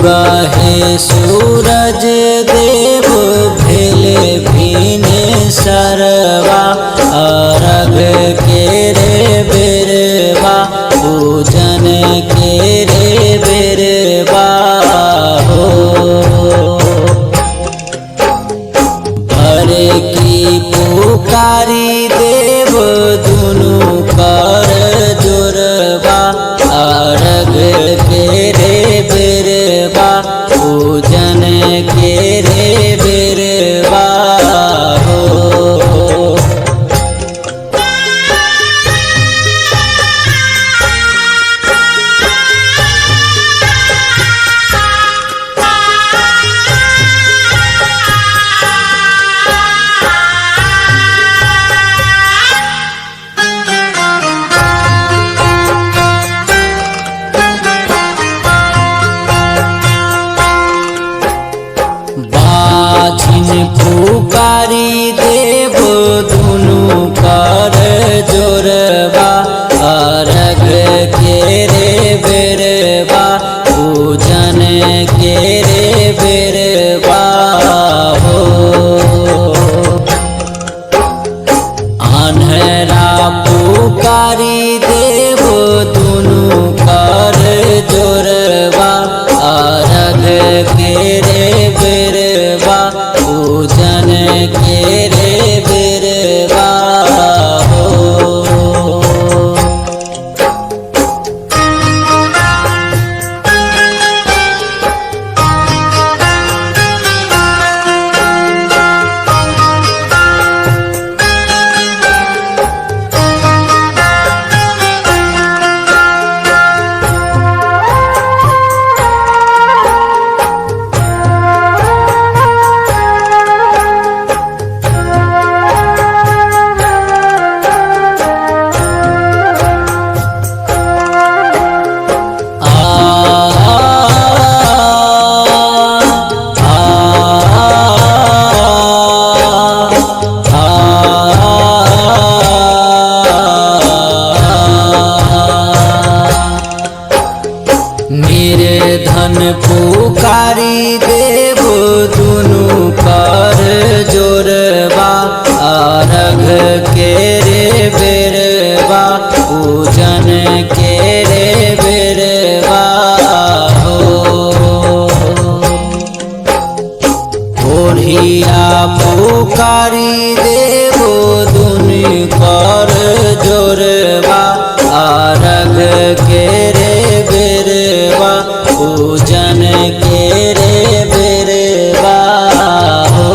उगहे सूरज देव भेले भीने सरवा अर्घ के रे बेरवा पूजन के रे बेरवा हो। भरे की पुकारी देव दुनु कर जोरवा अर्घ के रे बेरवा पूजन के रे बेरवा हो। बाझिन पुकारी देव दुनु कर जोरवा अर्घ के रे बेरवा पूजन के रे बेरवा हो। अन्हरा पुकारी देव दुनु कर जोरवा अर्घ के रे बेरवा पूजन के रे बेरवा हो। निर्धन पुकारी देव दुनु कर जोरवा अर्घ के रे बेरवा पूजन के रे बेरवा हो। ओढ़िया पुकारी देव दुनु कर जोरवा अर्घ के रे बेरवा पूजन के रे बेरवा हो।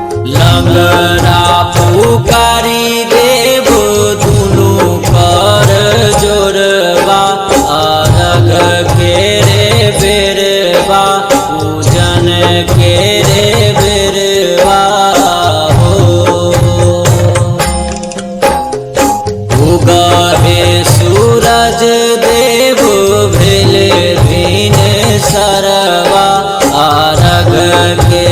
लंगड़ा पुकारी देव दुनु कर जोरवा अर्घ के रे बेरवा पूजन के रे बेरवा हो। उगहे सूरज देव भेले भीने सरवा अर्घ के